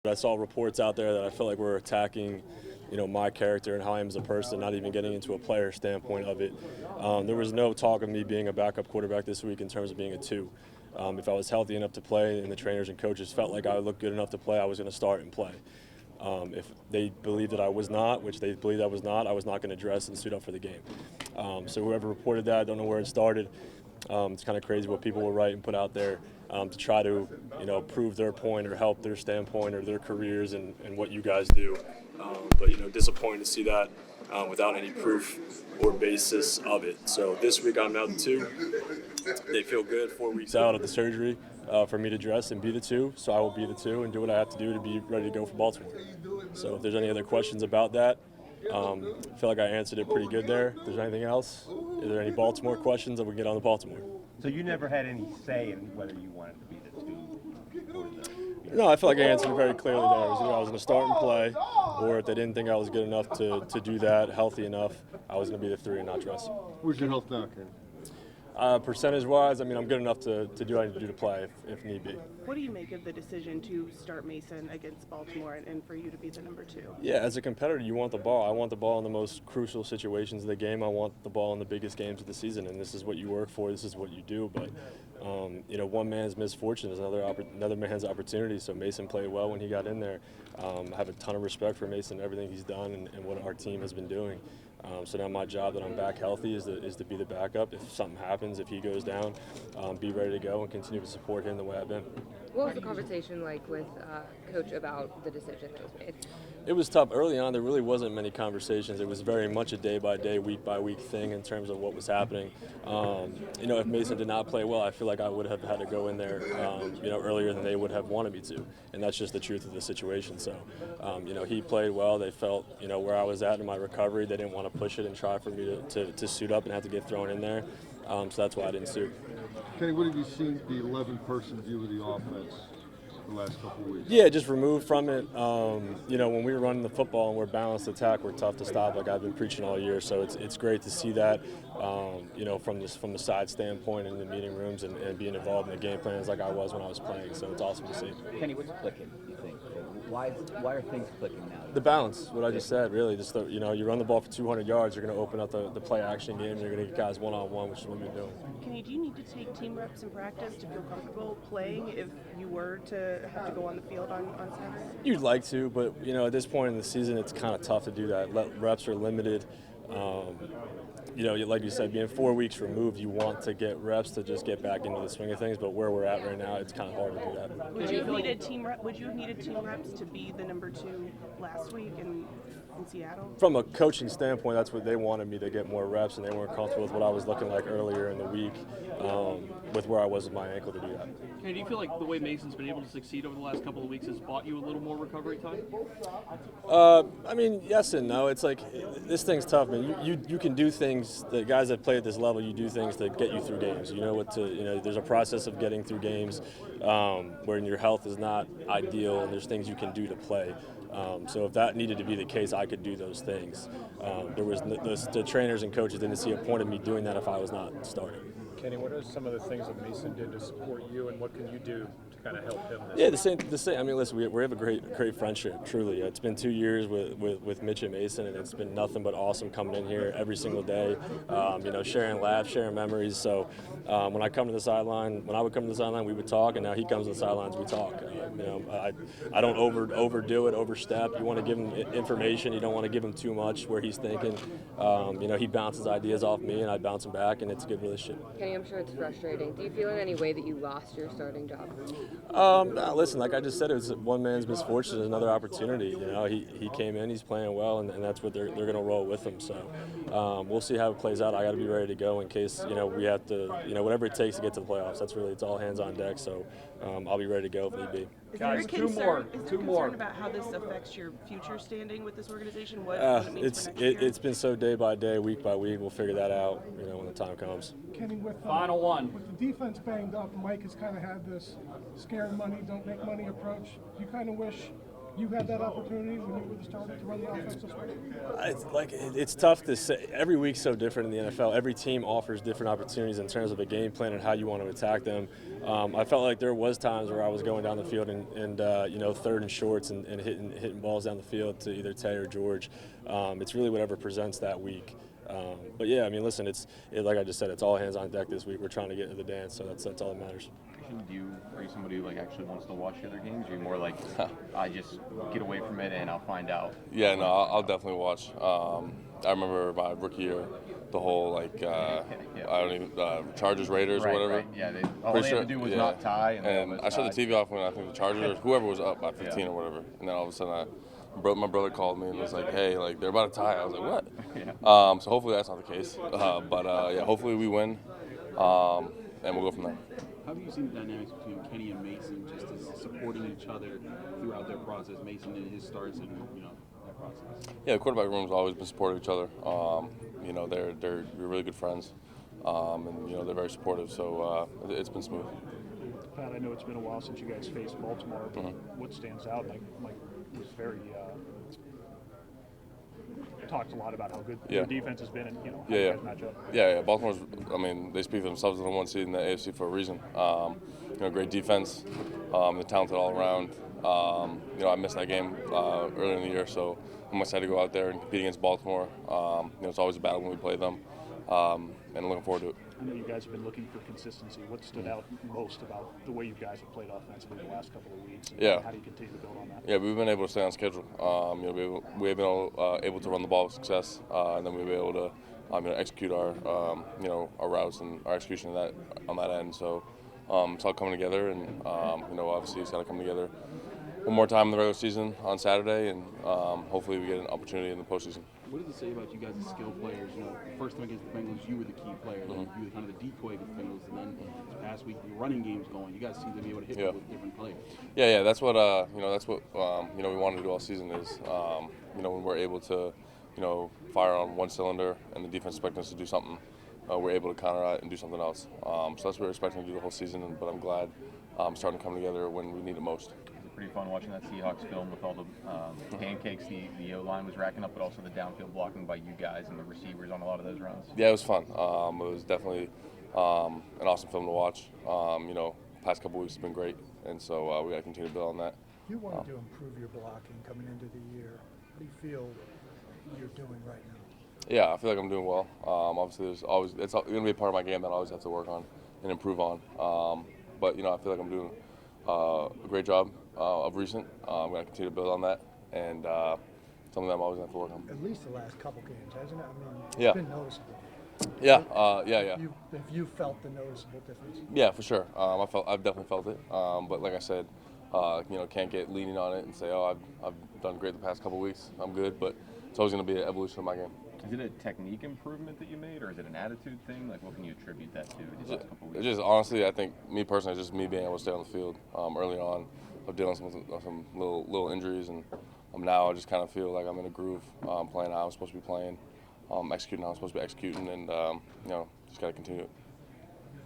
I saw reports out there that I feel like we're attacking, my character and how I am as a person, not even getting into a player standpoint of it. There was no talk of me being a backup quarterback this week in terms of being a 2. If I was healthy enough to play and the trainers and coaches felt like I looked good enough to play, I was going to start and play. If they believed that I was not, which they believed I was not going to dress and suit up for the game. So whoever reported that, I don't know where it started. It's kind of crazy what people will write and put out there to try to, prove their point or help their standpoint or their careers and what you guys do. But disappointing to see that without any proof or basis of it. So this week I'm now the 2. They feel good 4 weeks out of the surgery for me to dress and be the 2. So I will be the 2 and do what I have to do to be ready to go for Baltimore. So if there's any other questions about that, I feel like I answered it pretty good there. If there's anything else, is there any Baltimore questions that we can get on the Baltimore? So you never had any say in whether you wanted to be the 2 or the... No, I feel like I answered it very clearly there. It was either I was going to start and play, or if they didn't think I was good enough to do that, healthy enough, I was going to be the 3 and not dress. Where's your health now, Ken? Percentage-wise, I'm good enough to do what I need to do to play if need be. What do you make of the decision to start Mason against Baltimore and for you to be the number 2? Yeah, as a competitor, you want the ball. I want the ball in the most crucial situations of the game. I want the ball in the biggest games of the season, and this is what you work for. This is what you do. But one man's misfortune is another man's opportunity. So Mason played well when he got in there. I have a ton of respect for Mason, everything he's done, and what our team has been doing. So now my job that I'm back healthy is to be the backup. If something happens, if he goes down, be ready to go and continue to support him the way I've been. What was the conversation like with Coach about the decision that was made? It was tough. Early on, there really wasn't many conversations. It was very much a day-by-day, week-by-week thing in terms of what was happening. If Mason did not play well, I feel like I would have had to go in there, earlier than they would have wanted me to. And that's just the truth of the situation. So, he played well. They felt, where I was at in my recovery. They didn't want to push it and try for me to suit up and have to get thrown in there. So that's why I didn't suit. Kenny, what have you seen the 11-person view of the offense the last couple of weeks? Yeah, just removed from it. When we're running the football and we're balanced attack, we're tough to stop, like I've been preaching all year. So it's great to see that, from the side standpoint in the meeting rooms and being involved in the game plans like I was when I was playing. So it's awesome to see. Kenny, what's clicking, you think? Why are things clicking now? The balance, what I just said, really. Just you run the ball for 200 yards, you're going to open up the play-action game, you're going to get guys one-on-one, which is what we're doing. Kenny, do you need to take team reps in practice to feel comfortable playing if you were to have to go on the field on Saturday? You'd like to, but, at this point in the season, it's kind of tough to do that. Reps are limited. Like you said, being 4 weeks removed, you want to get reps to just get back into the swing of things. But where we're at right now, it's kind of hard to do that. Would you have needed team reps to be the number 2 last week in Seattle? From a coaching standpoint, that's what they wanted me to get more reps, and they weren't comfortable with what I was looking like earlier in the week with where I was with my ankle to do that. Hey, do you feel like the way Mason's been able to succeed over the last couple of weeks has bought you a little more recovery time? Yes and no. It's like this thing's tough, man. You can do things. The guys that play at this level, you do things to get you through games. There's a process of getting through games where your health is not ideal, and there's things you can do to play. So if that needed to be the case, I could do those things. The trainers and coaches didn't see a point of me doing that if I was not starting. Kenny, what are some of the things that Mason did to support you, and what can you do to kind of help him? The same. Listen, we have a great friendship. Truly, it's been 2 years with Mitch and Mason, and it's been nothing but awesome coming in here every single day. Sharing laughs, sharing memories. So when I would come to the sideline, we would talk, and now he comes to the sidelines, we talk. I don't overdo it, overstep. You want to give him information. You don't want to give him too much where he's thinking. He bounces ideas off me, and I bounce him back, and it's a good relationship. Kenny, I'm sure it's frustrating. Do you feel in any way that you lost your starting job? Listen, like I just said, it was one man's misfortune is another opportunity. He came in, he's playing well, and that's what they're going to roll with him. So we'll see how it plays out. I got to be ready to go in case we have to whatever it takes to get to the playoffs. It's all hands on deck. So I'll be ready to go if need be. Is there a concern about how this affects your future standing with this organization? What it means for next year? It's been so day by day, week by week. We'll figure that out, when the time comes. Kenny, with Final one. With the defense banged up, Mike has kind of had this scared money, don't make money approach. You kind of wish You had that opportunity when you were the starter to run the offense this week? It's tough to say. Every week's so different in the NFL. Every team offers different opportunities in terms of a game plan and how you want to attack them. I felt like there was times where I was going down the field and third and shorts and hitting balls down the field to either Tay or George. It's really whatever presents that week. But yeah, I mean, listen, like I just said, it's all hands on deck this week. We're trying to get into the dance, so that's all that matters. Are you somebody who actually wants to watch the other games? Or are you more like, I just get away from it and I'll find out? Yeah, no, I'll definitely watch. I remember my rookie year, the whole I don't even Chargers Raiders or whatever. Right. Yeah, all they had to do was not tie. And I shut the TV off when I think the Chargers, whoever was up by 15 or whatever, and then all of a sudden my brother called me and was like, hey, they're about to tie. I was like, what? Yeah. So hopefully that's not the case. Yeah, hopefully we win, and we'll go from there. How have you seen the dynamics between Kenny and Mason just as supporting each other throughout their process? Mason in his starts and that process. Yeah, the quarterback room's always been supportive of each other. They're really good friends, and they're very supportive. So it's been smooth. Pat, I know it's been a while since you guys faced Baltimore, but what stands out? Mike was very talked a lot about how good the defense has been, and how you guys match up. Yeah. Baltimore's. I mean, they speak for themselves as the one seed in the AFC for a reason. Great defense. They're talented all around. I missed that game earlier in the year, so I'm excited to go out there and compete against Baltimore. It's always a battle when we play them, and I'm looking forward to it. I know you guys have been looking for consistency. What stood out most about the way you guys have played offensively the last couple of weeks? And how do you continue to build on that? Yeah, we've been able to stay on schedule. We've been able to run the ball with success, and then we've been able to execute our routes and our execution on that end. So it's all coming together, and obviously it's got to come together one more time in the regular season on Saturday, and hopefully we get an opportunity in the postseason. What does it say about you guys as skill players? First time against the Bengals, you were the key player. You were kind of the decoy against the Bengals, and then this past week, your running game's going. You guys seem to be able to hit with different players. Yeah. That's what we wanted to do all season is when we're able to fire on one cylinder and the defense expects us to do something, we're able to counter that and do something else. So that's what we're expecting to do the whole season. But I'm glad starting to come together when we need it most. Pretty fun watching that Seahawks film with all the pancakes the O-line was racking up, but also the downfield blocking by you guys and the receivers on a lot of those runs. Yeah, it was fun. It was definitely an awesome film to watch. Past couple weeks have been great, and so we got to continue to build on that. You wanted to improve your blocking coming into the year. How do you feel you're doing right now? Yeah, I feel like I'm doing well. Obviously, it's going to be a part of my game that I always have to work on and improve on. But I feel like I'm doing a great job of recent. I'm going to continue to build on that, and something that I'm always going to have to work on. At least the last couple games, hasn't it? I mean, Yeah. it's been noticeable. Yeah. Have you felt the noticeable difference? Yeah, for sure. I've definitely felt it. But like I said, can't get leaning on it and say, oh, I've done great the past couple weeks. I'm good, but it's always going to be an evolution of my game. Is it a technique improvement that you made, or is it an attitude thing? What can you attribute that to these last couple weeks? It's just honestly, I think me personally, it's just me being able to stay on the field early on. I'm dealing with some little injuries, and now I just kind of feel like I'm in a groove, playing how I'm supposed to be playing, executing how I'm supposed to be executing, and just got to continue it.